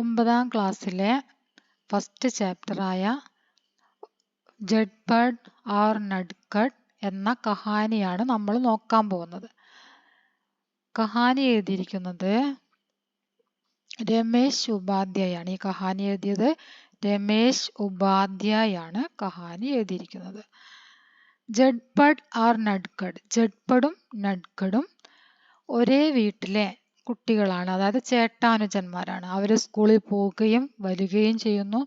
9ാം ക്ലാസ്സിലെ first ചാപ്റ്ററായ ജഡ്പഡ് or നഡ്കഡ് എന്ന കഹാനിയാണ് നമ്മൾ നോക്കാൻ പോകുന്നത്. കഹാനി എഴുതിയിരിക്കുന്നത് രമേശ് ഉപാധ്യായാണ്. ഈ കഹാനി എഴുതിയത് രമേശ് ഉപാധ്യായാണ് കഹാനി എഴുതിയിരിക്കുന്നത്. ജഡ്പഡ് ഓർ നഡ്കഡ്, ജഡ്പഡും നഡ്കഡും ഒരേ വീട്ടിലെ കുട്ടികളാണ്, അതായത് ചേട്ടാനുജന്മാരാണ്. അവർ സ്കൂളിൽ പോവുകയും വരികയും ചെയ്യുന്നു.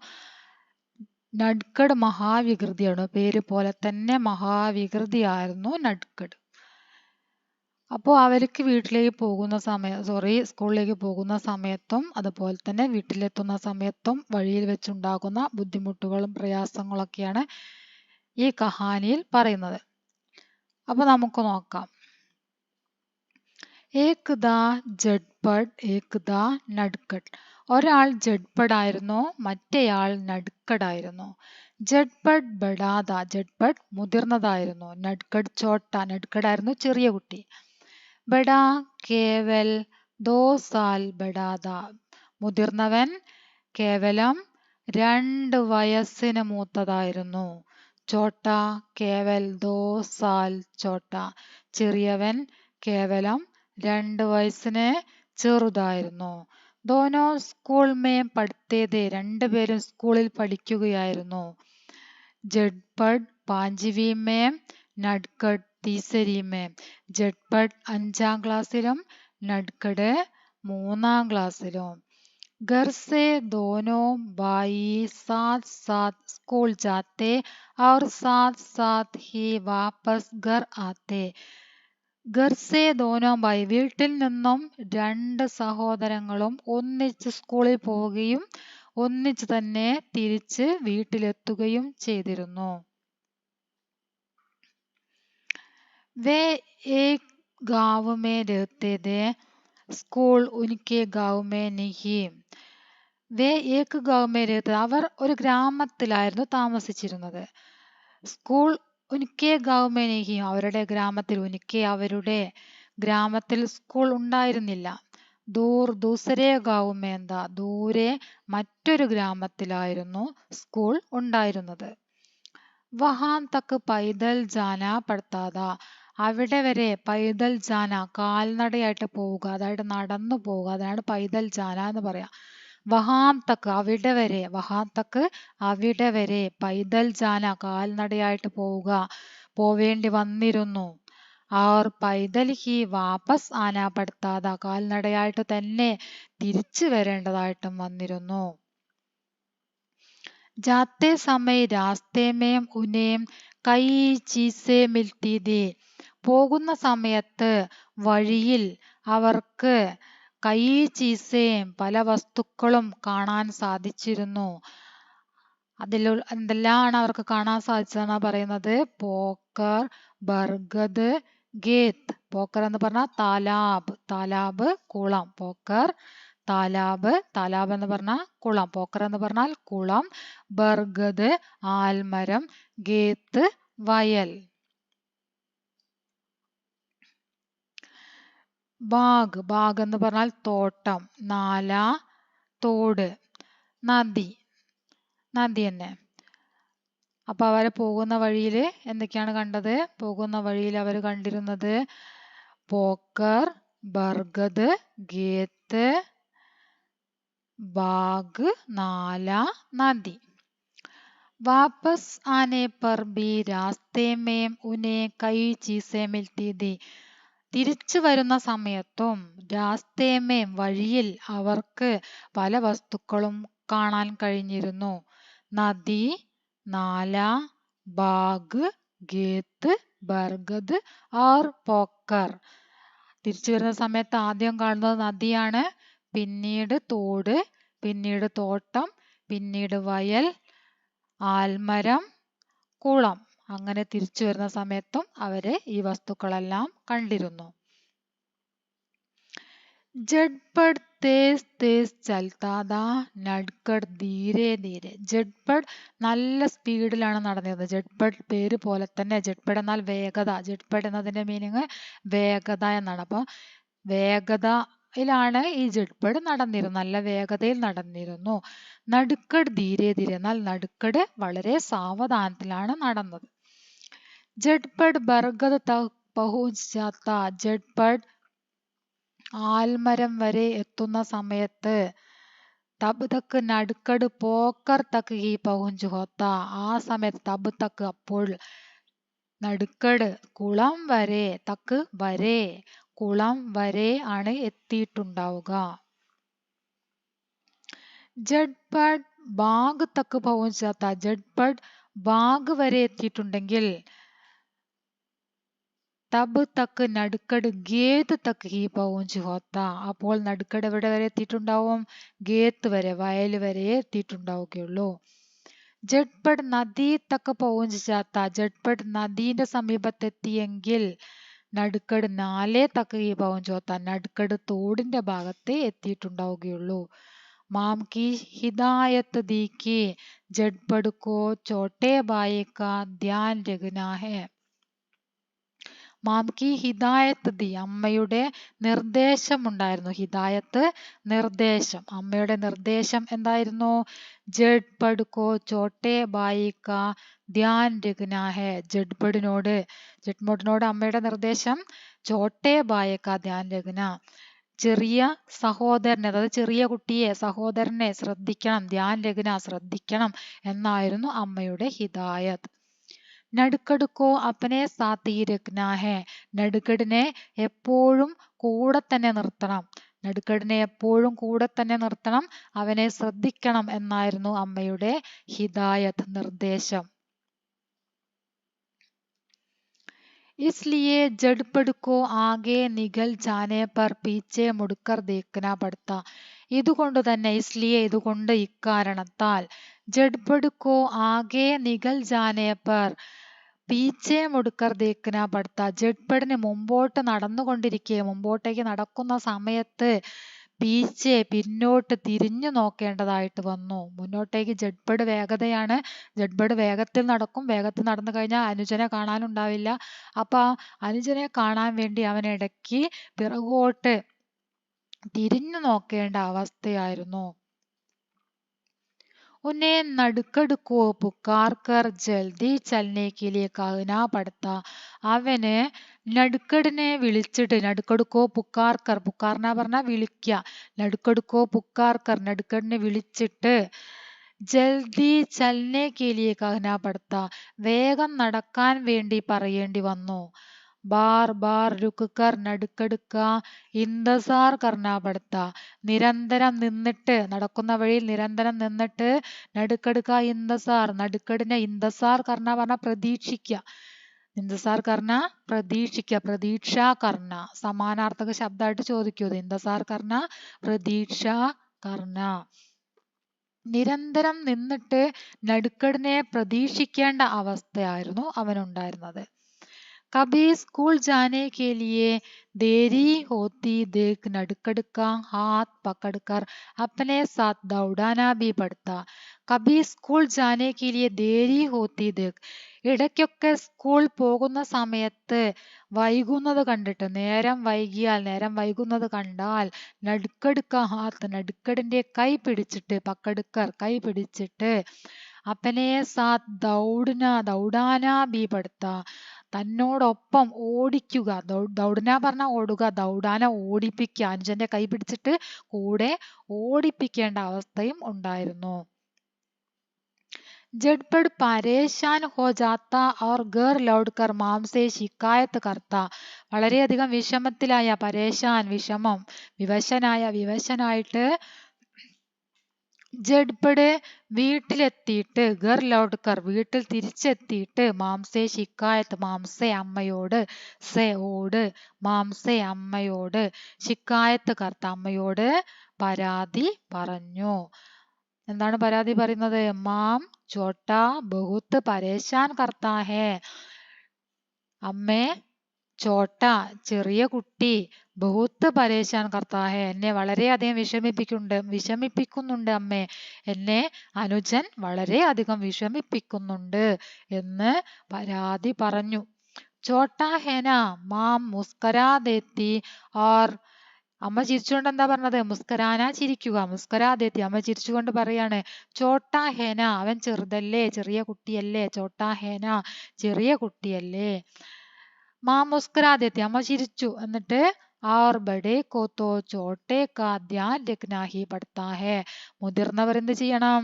നഡ്കഡ് മഹാവികൃതിയാണ്, പേര് പോലെ തന്നെ മഹാവികൃതിയായിരുന്നു നഡ്കഡ്. അപ്പോൾ അവർക്ക് സ്കൂളിലേക്ക് പോകുന്ന സമയത്തും അതുപോലെ തന്നെ വീട്ടിലെത്തുന്ന സമയത്തും വഴിയിൽ വെച്ചുണ്ടാകുന്ന ബുദ്ധിമുട്ടുകളും പ്രയാസങ്ങളൊക്കെയാണ് ഈ കഹാനിയിൽ പറയുന്നത്. അപ്പോൾ നമുക്ക് നോക്കാം. ഏക്ദാ ജഡ്പഡ് ഏക്ദാ നഡ്കഡ്. ഒരാൾ ജഡ്പഡ് ആയിരുന്നു, മറ്റേയാൾ നഡ്കഡ് ആയിരുന്നു. ജഡ്പഡ് ബഡാദ, ജഡ്പഡ് മുതിർന്നതായിരുന്നു. നഡ്കഡ് ചോട്ട, നഡ്കഡ് ആയിരുന്നു ചെറിയ കുട്ടി. ബഡാ കേവൽ 2 സാൽ ബഡാദ, മുതിർന്നവൻ കേവലം 2 വയസ്സിന് മൂത്തതായിരുന്നു. ചോട്ട കേവൽ 2 സാൽ ചോട്ട, ചെറിയവൻ കേവലം 2 വയസ്സിന് ചെറുതായിരുന്നു. ദോനോ സ്കൂൾ മേ പഠിത്തേ ഥേ, രണ്ടുപേരും സ്കൂളിൽ പഠിക്കുകയായിരുന്നു. ജഡ്പഡ് 5വീ മേ, നഡ്കഡ് 3री മേ. ജഡ്പഡ് 5ാം ക്ലാസ്സിലും നഡ്കഡ് 3ാം ക്ലാസ്സിലും. घर से दोनों भाई साथ साथ स्कूल जाते और साथ साथ ही वापस घर आते. घर से दोनों भाई, വീട്ടിൽ നിന്നും 2 സഹോദരങ്ങളും ഒന്നിച്ച് സ്കൂളിൽ പോവുകയും ഒന്നിച്ച് തന്നെ തിരിച്ച് വീട്ടിലെത്തുകയും ചെയ്തിരുന്നു. वे एक गांव में रहते थे, स्कूल उनके गांव में नहीं. വേ ഏക് ഗാവ് മേ രഹത്തെ, അവർ ഒരു ഗ്രാമത്തിലായിരുന്നു താമസിച്ചിരുന്നത്. സ്കൂൾ ഉനിക്കെ ഗാവ് മേ നഹി, അവരുടെ ഗ്രാമത്തിൽ, ഉനിക്കെ അവരുടെ ഗ്രാമത്തിൽ സ്കൂൾ ഉണ്ടായിരുന്നില്ല. ദൂസരേ ഗാവ് മേ, എന്താ ദൂരെ മറ്റൊരു ഗ്രാമത്തിലായിരുന്നു സ്കൂൾ ഉണ്ടായിരുന്നത്. വഹാൻ തക്ക് പൈദൽ ജാന പടുത്താത, അവിടെ വരെ പൈദൽ ജാന, കാൽനടയായിട്ട് പോവുക, അതായത് നടന്നു പോവുക, അതാണ് പൈദൽ ജാന എന്ന് പറയാം. വഹാൻ തക്ക് അവിടെ വരെ, വഹാൻ തക്ക് അവിടെ വരെ, പൈദൽ ജാന കാൽനടയായിട്ട് പോവേണ്ടി വന്നിരുന്നു. അവർ പൈദൽ ഹി വാപസ് ആന പടുത്താത, കാൽനടയായിട്ട് തന്നെ തിരിച്ചു വരേണ്ടതായിട്ടും വന്നിരുന്നു. जाते समय रास्ते में उन्हें कई चीजें मिलती थी. പോകുന്ന സമയത്ത് വഴിയിൽ അവർക്ക് കൈ ചീസയും പല വസ്തുക്കളും കാണാൻ സാധിച്ചിരുന്നു. എന്തെല്ലാമാണ് അവർക്ക് കാണാൻ സാധിച്ചതെന്നാ പറയുന്നത്. പോക്കർ, ബർഗദ്, ഗേത്ത്. പോക്കർ എന്ന് പറഞ്ഞാൽ താലാബ്, താലാബ് കുളം. പോക്കർ താലാബ്, താലാബ് എന്ന് പറഞ്ഞാൽ കുളം, പോക്കർ എന്ന് പറഞ്ഞാൽ കുളം, ബർഗദ് ആൽമരം, ഗേത്ത് വയൽ. ബാഗ്, ബാഗ് എന്ന് പറഞ്ഞാൽ തോട്ടം. നാല തോട്, നദി, നദി തന്നെ. അപ്പൊ അവര് പോകുന്ന വഴിയിൽ എന്തൊക്കെയാണ് കണ്ടത്? പോകുന്ന വഴിയിൽ അവർ കണ്ടിരുന്നത് പോക്കർ, ബർഗദ്, ഗേത്ത്, ബാഗ്, നാല, നദി. वापस आने पर भी रास्ते में उन्हें कई चीजें मिलती थी. തിരിച്ചു വരുന്ന സമയത്തും രാസ്തേമേം വഴിയിൽ അവർക്ക് പല വസ്തുക്കളും കാണാൻ കഴിഞ്ഞിരുന്നു. നദി, നാല, ബാഗ്, ഗേത്ത്, ബർഗദ് ഓർ പോക്കർ. തിരിച്ചു വരുന്ന സമയത്ത് ആദ്യം കാണുന്നത് നദിയാണ്, പിന്നീട് തോട്, പിന്നീട് തോട്ടം, പിന്നീട് വയൽ, ആൽമരം, കുളം. അങ്ങനെ തിരിച്ചു വരുന്ന സമയത്തും അവര് ഈ വസ്തുക്കളെല്ലാം കണ്ടിരുന്നു. ജഡ്പഡ് തേസ് തേസ് ചൽത്താ, നഡ്കഡ് ധീരെ ധീരെ. ജഡ്പഡ് നല്ല സ്പീഡിലാണ് നടന്നിരുന്നത്. ജഡ്പഡ് പേര് പോലെ തന്നെ, ജഡ്പഡ് എന്നാൽ വേഗത. ജഡ്പഡ് എന്നതിന്റെ മീനിങ് വേഗത എന്നാണ്. അപ്പൊ വേഗത യിലാണ് ഈ ജഡ്പഡ് നടന്നിരുന്നത്. നല്ല വേഗതയിൽ നടന്നിരുന്നു. നടുക്കട് ധീരെ ധീരെ, എന്നാൽ നടുക്കട് വളരെ സാവധാനത്തിലാണ് നടന്നത്. ജഡ്പഡ് ബർഗദ് തക് പഹുഞ്ച് ജാത്ത, ജഡ്പഡ് ആൽമരം വരെ എത്തുന്ന സമയത്ത് തബ് തക്ക് നടുക്കട് പോക്കർ തക്ക് ഹി പഹുഞ്ച് ഹോത്ത, ആ സമയത്ത് തബ് തക്ക് അപ്പോൾ, നടുക്കട് കുളം വരെ, തക്ക് വരെ, കുളം വരെ ആണ് എത്തിയിട്ടുണ്ടാവുക. ജഡ്പഡ് ബാഗ് തക്ക് പഹുഞ്ച് ജാത്ത, ജഡ്പഡ് ബാഗ് വരെ എത്തിയിട്ടുണ്ടെങ്കിൽ തബ് തക്ക് നടുക്കട് ഗേത് തക്ക് ഹി പഹുഞ്ച് ഹോത്ത, അപ്പോൾ നടുക്കട് എവിടെ വരെ എത്തിയിട്ടുണ്ടാവും? ഗേത്ത് വരെ, വയൽ വരെ എത്തിയിട്ടുണ്ടാവുകയുള്ളൂ. ജഡ്പഡ് നദി തക്ക് പഹുഞ്ച് ജാത്ത, ജഡ്പഡ് നദീന്റെ സമീപത്തെത്തിയെങ്കിൽ നടുക്കട് നാലേ തക്ക് ഹി പഹുഞ്ച് ഹോത്ത, നടുക്കട് തോടിന്റെ ഭാഗത്തെ എത്തിയിട്ടുണ്ടാവുകയുള്ളൂ. മാം കി ഹിദായത്ത് ദീക്കി ജഡ്പഡ് കോ ചോട്ടെ ബായി കാ ധ്യാൻ രഖ്നാ ഹെ. മാം കി ഹിദായത്ത് ദി, അമ്മയുടെ നിർദ്ദേശമുണ്ടായിരുന്നു. ഹിദായത്ത് നിർദ്ദേശം, അമ്മയുടെ നിർദ്ദേശം എന്തായിരുന്നു? ജഡ്പഡ് കോ ചോട്ടെ ബായി കാ ധ്യാൻ രഖ്നാ ഹെ. ജഡ്പഡിനോട് അമ്മയുടെ നിർദ്ദേശം ചോട്ടെ ബായി കാ ധ്യാൻ രഖ്ന, ചെറിയ സഹോദരനെ, അതായത് ചെറിയ കുട്ടിയെ, സഹോദരനെ ശ്രദ്ധിക്കണം, ധ്യാൻ രഖ്ന ശ്രദ്ധിക്കണം എന്നായിരുന്നു അമ്മയുടെ ഹിദായത്ത്. നടുക്കട് കോ അപ്നെ സാത്ത് ഹി രഖ്നാ ഹെ, നടുക്കടിനെ എപ്പോഴും കൂടെ തന്നെ നിർത്തണം, നടുക്കടിനെ എപ്പോഴും കൂടെ തന്നെ നിർത്തണം, അവനെ ശ്രദ്ധിക്കണം എന്നായിരുന്നു അമ്മയുടെ ഹിദായത്ത്, നിർദ്ദേശം. इसलिए जड़पड़ को आगे निकल जाने पर पीछे मुड़कर देखना पड़ता. ഇതുകൊണ്ട് തന്നെ, ഇസ്ലിയെ ഇതുകൊണ്ട്, ഇക്കാരണത്താൽ, ജഡ്പഡ് കോ ആകെ നികൽ ജാനെ പർ പീച്ചെ മുടുക്കർ ദേക്കന പടുത്ത, ജഡ്പഡിന് മുമ്പോട്ട് നടന്നുകൊണ്ടിരിക്കെ, മുമ്പോട്ടേക്ക് നടക്കുന്ന സമയത്ത് പീച്ചെ പിന്നോട്ട് തിരിഞ്ഞു നോക്കേണ്ടതായിട്ട് വന്നു. മുന്നോട്ടേക്ക് ജഡ്പഡ് വേഗതയാണ്, ജഡ്പഡ് വേഗത്തിൽ നടക്കും, വേഗത്തിൽ നടന്നു കഴിഞ്ഞാൽ അനുജനെ കാണാനുണ്ടാവില്ല. അപ്പൊ അനുജനെ കാണാൻ വേണ്ടി അവൻ ഇടയ്ക്ക് പിറകോട്ട് തിരിഞ്ഞു നോക്കേണ്ട അവസ്ഥയായിരുന്നു. उन्हें नड़कड़ को पुकार कर जल्दी चलने के लिए कहना पड़ता. അവന് നടുക്കടിനെ വിളിച്ചിട്ട്, നടുക്കടുക്കോ പുക്കാർക്കർ, പുക്കാർന പറഞ്ഞ വിളിക്കുക, നടുക്കടുക്കോ പുക്കാർക്കർ, നടുക്കടിനെ വിളിച്ചിട്ട് ജൽദി ചലനെ കെ ലിയെ കഹന പടുത്ത, വേഗം നടക്കാൻ വേണ്ടി പറയേണ്ടി വന്നു. ബാർ ബാർ രുക്കർ നടുക്കടുക്ക ഇന്തസാർ കർണ പടുത്ത, നിരന്തരം നിന്നിട്ട്, നടക്കുന്ന വഴിയിൽ നിരന്തരം നിന്നിട്ട്, നടുക്കടുക്ക ഇന്തസാർ, നടുക്കടിനെ ഇന്തസാർ കർണ പറഞ്ഞ പ്രതീക്ഷിക്കുക, ഇന്തസാർ കർണ പ്രതീക്ഷിക്കുക, പ്രതീക്ഷ കർണ, സമാനാർത്ഥക ശബ്ദമായിട്ട് ചോദിക്കുന്നത്, ഇന്തസാർ കർണ പ്രതീക്ഷ കർണ. നിരന്തരം നിന്നിട്ട് നടുക്കടിനെ പ്രതീക്ഷിക്കേണ്ട അവസ്ഥയായിരുന്നു അവനുണ്ടായിരുന്നത്. कभी स्कूल जाने के लिए देरी होती देख नड़कड़ का हाथ पकड़कर अपने साथ दौड़ाना भी पड़ता. कभी स्कूल जाने के लिए देरी होती देख, ഇടയ്ക്കൊക്കെ സ്കൂൾ പോകുന്ന സമയത്ത് വൈകുന്നത് കണ്ടിട്ട്, നേരം വൈകിയാൽ, നേരം വൈകുന്നത് കണ്ടാൽ, നടുക്കടുക്ക ഹാത്ത്, നടുക്കടിന്റെ കൈ പിടിച്ചിട്ട്, പക്കടുക്കർ കൈ പിടിച്ചിട്ട്, അപ്പനെ സാത്ത് ദൗഡാന ബി പടുത്ത, തന്നോടൊപ്പം ഓടിക്കുക, ദൗഡന പറഞ്ഞ ഓടുക, ദൗഡാന ഓടിപ്പിക്കുക, അനുജന്റെ കൈ പിടിച്ചിട്ട് കൂടെ ഓടിപ്പിക്കേണ്ട അവസ്ഥയും ഉണ്ടായിരുന്നു. जड़पड़ പരേശാൻ ഹോ ജാത്ത और घर लौटकर माम से शिकायत करता. വളരെയധികം വിഷമത്തിലായ, പരേശാൻ വിഷമം, വിവശനായിട്ട് ജഡ്പഡ് വീട്ടിലെത്തിയിട്ട്, ഗർ ലൗട്ട്കർ വീട്ടിൽ തിരിച്ചെത്തിയിട്ട്, മാംസെ ശിക്കായത്ത്, മാംസെ അമ്മയോട്, സെ ഓട്, മാംസെ അമ്മയോട്, ശിക്കായത്ത് കർത്ത അമ്മയോട് പരാതി പറഞ്ഞു. എന്താണ് പരാതി പറയുന്നത്? മാം ചോട്ടാ ബഹുത്ത് പരേശാൻ കർത്താ ഹേ, അമ്മേ ചോട്ട ചെറിയ കുട്ടി, ബഹുത്ത് പരേശാൻ കർത്താ ഹേ, എന്നെ വളരെയധികം വിഷമിപ്പിക്കുന്നുണ്ട് അമ്മേ, എന്നെ അനുജൻ വളരെയധികം വിഷമിപ്പിക്കുന്നുണ്ട് എന്ന് പരാതി പറഞ്ഞു. ചോട്ടാ ഹേന മാം മുസ്കരാ ദേത്തി ഓർ അമ്മ ചിരിച്ചുകൊണ്ട് എന്താ പറഞ്ഞത്? മുസ്കരാന ചിരിക്കുക. മുസ്കരാദേത്തി അമ്മ ചിരിച്ചുകൊണ്ട് പറയാണ് ചോട്ടാ ഹേന, അവൻ ചെറുതല്ലേ, ചെറിയ കുട്ടിയല്ലേ. ചോട്ടാ ഹേന, ചെറിയ കുട്ടിയല്ലേ. മാ മുസ്കരാദേത്തി അമ്മ ചിരിച്ചു. എന്നിട്ട് और बड़े को तो छोटे का ध्यान रखना ही पड़ता है. മുതിർന്നവർ എന്ത് ചെയ്യണം?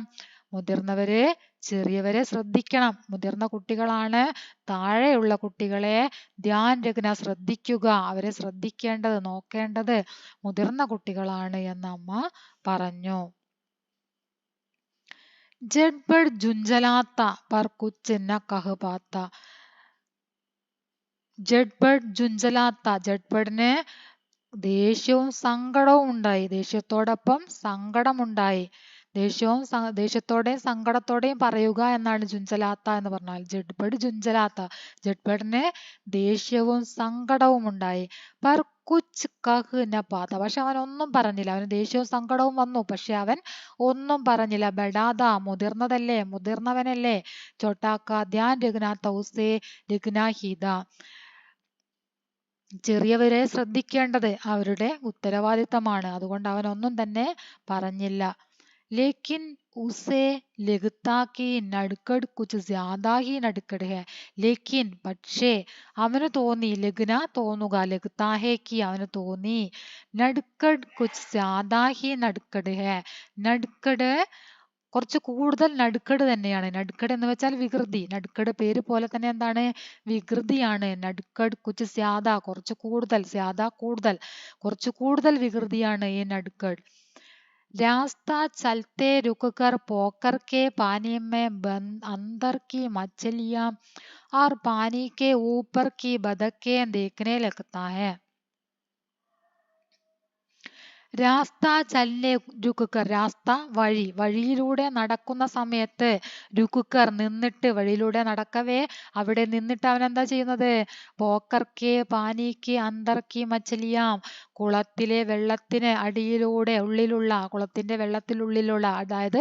മുതിർന്നവര് ചെറിയവരെ ശ്രദ്ധിക്കണം. മുതിർന്ന കുട്ടികളാണ് താഴെയുള്ള കുട്ടികളെ ധ്യാൻ രഖ്ന ശ്രദ്ധിക്കുക, അവരെ ശ്രദ്ധിക്കേണ്ടത്, നോക്കേണ്ടത് മുതിർന്ന കുട്ടികളാണ് എന്ന് അമ്മ പറഞ്ഞു. ജഡ്ബഡ് ജുഞ്ചലാത്ത പർ കുച്ച് ന കഹ് പാത്ത. ജഡ്ബഡ് ജുഞ്ചലാത്ത, ജഡ്ബഡിന് ദേഷ്യവും സങ്കടവും ഉണ്ടായി. ദേഷ്യത്തോടൊപ്പം സങ്കടമുണ്ടായി. ദേഷ്യത്തോടെയും സങ്കടത്തോടെയും പറയുക എന്നാണ് ജുഞ്ചലാത്ത എന്ന് പറഞ്ഞാൽ. ജഡ്ബഡ് ജുഞ്ചലാത്ത, ജഡ്ബഡിന് ദേഷ്യവും സങ്കടവും ഉണ്ടായി. പർ കുച്ച് കഹ് ന പാത്ത, പക്ഷെ അവൻ ഒന്നും പറഞ്ഞില്ല. അവന് ദേഷ്യവും സങ്കടവും വന്നു, പക്ഷെ അവൻ ഒന്നും പറഞ്ഞില്ല. ബഡാദ, മുതിർന്നതല്ലേ, മുതിർന്നവനല്ലേ. ചോട്ടാക്ക ധ്യാൻ രഘുനാഥ ഉസേ രഘുനാഹിത, ചെറിയവരെ ശ്രദ്ധിക്കേണ്ടത് അവരുടെ ഉത്തരവാദിത്തമാണ്. അതുകൊണ്ട് അവൻ ഒന്നും തന്നെ പറഞ്ഞില്ല. ലേക്കിൻ ഉസേ ലഗ്താ കി നഡ്കഡ് കുച്ച് ജ്യാദാ ഹി നഡ്കഡ് ഹെ. ലേക്കിൻ പക്ഷേ അവന് തോന്നി, ലഗ്ന തോന്നുക, ലഗ്താ ഹെ കി അവന് തോന്നി, നഡ്കഡ് കുച്ച് ജ്യാദാ ഹി നഡ്കഡ് ഹെ. നഡ്കഡ് കുറച്ച് കൂടുതൽ നടുക്കട് തന്നെയാണ്. നടുക്കട് എന്ന് വെച്ചാൽ വികൃതി. നടുക്കട് പേര് പോലെ തന്നെ എന്താണ്? വികൃതിയാണ്. നടുക്കട് കുച്ച് സ്യാദ, കുറച്ച് കൂടുതൽ, സ്യാദ കൂടുതൽ, കുറച്ച് കൂടുതൽ വികൃതിയാണ് ഈ നടുക്കട്. രാസ്ത ചലത്തെ രുക്കർ പോക്കർ के पानी में अंदर की मछलियां और पानी के ऊपर की बतखें देखने लगता है. രാസ്ത ചല്ലെ രുക്കുക്കർ, രാസ്ത വഴി, വഴിയിലൂടെ നടക്കുന്ന സമയത്ത് രുക്കുക്കർ നിന്നിട്ട്, വഴിയിലൂടെ നടക്കവേ അവിടെ നിന്നിട്ട് അവൻ എന്താ ചെയ്യുന്നത്? പോക്കർക്കെ പാനിക്ക് അന്തർക്കി മച്ചലിയാം, കുളത്തിലെ വെള്ളത്തിന് അടിയിലൂടെ, ഉള്ളിലുള്ള, കുളത്തിന്റെ വെള്ളത്തിനുള്ളിലുള്ള, അതായത്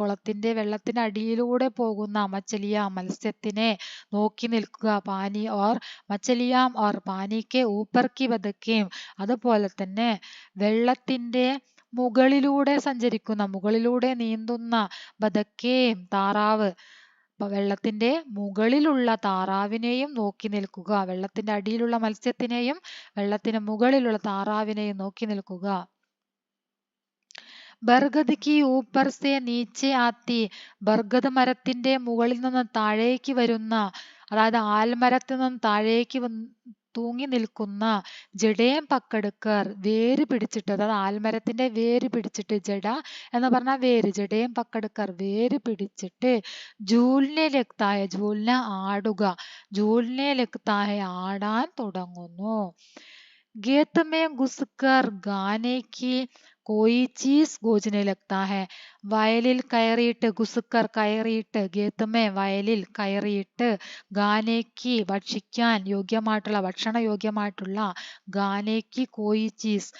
കുളത്തിന്റെ വെള്ളത്തിന് അടിയിലൂടെ പോകുന്ന മച്ചലിയാം, മത്സ്യത്തിനെ നോക്കി നിൽക്കുക. പാനി ഓർ മച്ചലിയാം ഓർ പാനിക്ക് ഊപ്പർക്കി ബതക്കേം, അതുപോലെ തന്നെ വെള്ളത്തിന്റെ മുകളിലൂടെ സഞ്ചരിക്കുന്ന, മുകളിലൂടെ നീന്തുന്ന ബതക്കേം, താറാവ്, വെള്ളത്തിന്റെ മുകളിലുള്ള താറാവിനെയും നോക്കി നിൽക്കുക. വെള്ളത്തിന്റെ അടിയിലുള്ള മത്സ്യത്തിനെയും വെള്ളത്തിന് മുകളിലുള്ള താറാവിനെയും നോക്കി നിൽക്കുക. ബർഗദ് കി ഊപ്പർ സേ നീച്ചെ ആത്തി, ബർഗദ് മരത്തിന്റെ മുകളിൽ നിന്ന് താഴേക്ക് വരുന്ന, അതായത് ആൽമരത്തിൽ നിന്ന് താഴേക്ക് തൂങ്ങി നിൽക്കുന്ന ജഡേം പക്കടുക്കർ, വേര് പിടിച്ചിട്ട്, അതായത് ആൽമരത്തിന്റെ വേര് പിടിച്ചിട്ട്, ജഡ എന്ന് പറഞ്ഞാൽ വേര്, ജഡേം പക്കടുക്കർ വേര് പിടിച്ചിട്ട്, ജൂലിനെ ലക്തായ, ജൂലിനെ ആടുക, ജൂലിനെ ലക്തായ ആടാൻ തുടങ്ങുന്നു. ഗേത്ത് മേ ഗുസ്കർ ഗാനെ കി കോയി ചീസ് ഗോജനെ ലഗ്താ ഹെ, വയലിൽ കയറിയിട്ട്, ഗുസ്കർ കയറിയിട്ട്, ഗേത്തുമേ വയലിൽ കയറിയിട്ട്, ഗാനേക്ക് ഭക്ഷിക്കാൻ യോഗ്യമായിട്ടുള്ള, ഭക്ഷണ യോഗ്യമായിട്ടുള്ള, ഗാനേക്ക് കോയി ചീസ്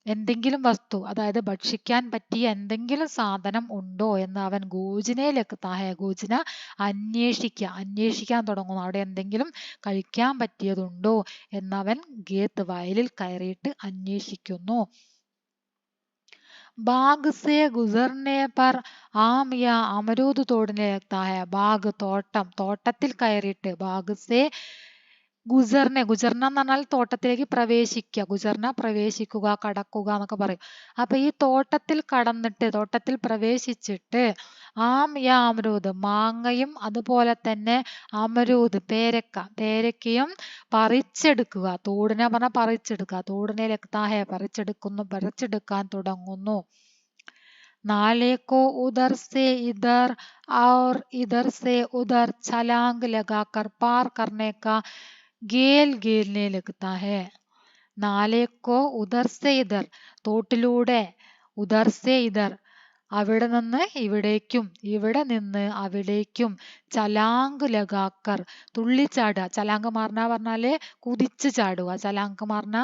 എന്തെങ്കിലും വസ്തു, അതായത് ഭക്ഷിക്കാൻ പറ്റിയ എന്തെങ്കിലും സാധനം ഉണ്ടോ എന്ന് അവൻ ഗോജിനെ ലഗ്താഹെ, ഗോജിന അന്വേഷിക്കാൻ തുടങ്ങുന്നു. അവിടെ എന്തെങ്കിലും കഴിക്കാൻ പറ്റിയതുണ്ടോ എന്നവൻ ഗേത്ത് വയലിൽ കയറിയിട്ട് അന്വേഷിക്കുന്നു. ബാഗ് സേ ഗുസർനെ പർ ആം യാ അമരൂദ് തോടനെ ലഗ്താ ഹെ, ബാഗ് തോട്ടം, തോട്ടത്തിൽ കയറിയിട്ട്, ബാഗ് സേ ഗുസർന എന്ന് പറഞ്ഞാൽ തോട്ടത്തിലേക്ക് പ്രവേശിക്കുക, ഗുസർന പ്രവേശിക്കുക, കടക്കുക എന്നൊക്കെ പറയും. അപ്പൊ ഈ തോട്ടത്തിൽ കടന്നിട്ട്, തോട്ടത്തിൽ പ്രവേശിച്ചിട്ട്, ആം യാ അമരൂദ്, മാങ്ങയും അതുപോലെ തന്നെ അമരൂദ് പേരക്കയും പറിച്ചെടുക്കുക. തോടിനെ പറഞ്ഞാൽ പറിച്ചെടുക്കുക, തോടിനെ ലഗ്താഹെ പറിച്ചെടുക്കാൻ തുടങ്ങുന്നു. नाले को उधर से इधर और इधर से उधर छलांग लगाकर पार करने का गेलने लगता है. नाले को उधर से इधर, തോട്ടിലൂടെ, ഉദർ സേ ഇധർ, അവിടെ നിന്ന് ഇവിടേക്കും, ഇവിടെ നിന്ന് അവിടേക്കും, ചലാങ്ക് ലഗാക്കർ, തുള്ളിച്ചാടുക. ചലാങ്ക് മാർന പറഞ്ഞാല് കുതിച്ച് ചാടുക, ചലാങ്ക് മാർന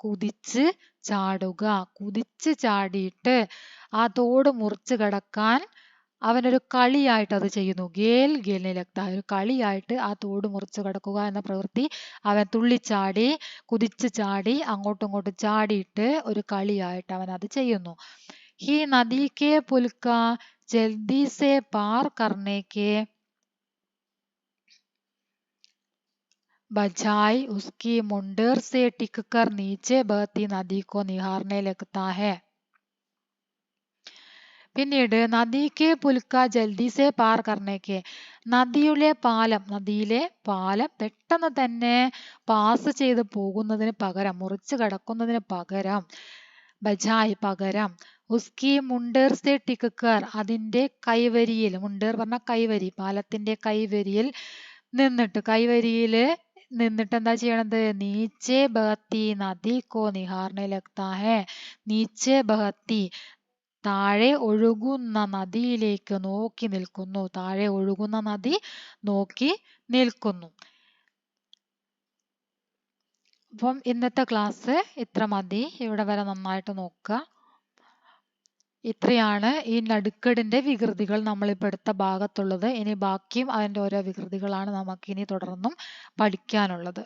കുതിച്ച് ചാടുക, കുതിച്ച് ചാടിയിട്ട് ആ തോട് മുറിച്ച് കടക്കാൻ അവനൊരു കളിയായിട്ട് അത് ചെയ്യുന്നു. ഗേൽ ഗേലിനെ ലഗ്താ ഒരു കളിയായിട്ട് ആ തോട് മുറിച്ച് കടക്കുക എന്ന പ്രവൃത്തി അവൻ തുള്ളിച്ചാടി കുതിച്ച് ചാടി അങ്ങോട്ടും ഇങ്ങോട്ടും ചാടിയിട്ട് ഒരു കളിയായിട്ട് അവൻ അത് ചെയ്യുന്നു. ही नदी के पुल का जल्दी से पार करने के बजाय उसकी मुंडेर से टिककर नीचे बहती नदी को निहारने लगता है. പിന്നീട് നദിക്ക് പുൽക്ക ജൽദിസെ പാർ കർണേക്ക് നദിയിലെ പാലം പെട്ടെന്ന് തന്നെ പാസ് ചെയ്ത് പോകുന്നതിന് പകരം മുറിച്ച് കടക്കുന്നതിന് പകരം ബജായ് പകരം ഉസ്കി മുണ്ടേർ സെ ടിക്കർ അതിന്റെ കൈവരിയിൽ മുണ്ടേർ പറഞ്ഞ കൈവരി പാലത്തിന്റെ കൈവരിയിൽ നിന്നിട്ട് എന്താ ചെയ്യണത് നീച്ചെ ബഹത്തി നദി കോ നിഹാർനെ ലഗ്താ ഹെ നീച്ചെ ബഹത്തി താഴെ ഒഴുകുന്ന നദിയിലേക്ക് നോക്കി നിൽക്കുന്നു. താഴെ ഒഴുകുന്ന നദി നോക്കി നിൽക്കുന്നു. അപ്പം ഇന്നത്തെ ക്ലാസ് ഇത്ര മതി. ഇവിടെ വരെ നന്നായിട്ട് നോക്കുക. ഇത്രയാണ് ഈ നടുക്കടിന്റെ വികൃതികൾ നമ്മളിപ്പോൾ എടുത്ത ഭാഗത്തുള്ളത്. ഇനി ബാക്കിയും അതിൻ്റെ ഓരോ വികൃതികളാണ് നമുക്കിനി തുടർന്നും പഠിക്കാനുള്ളത്.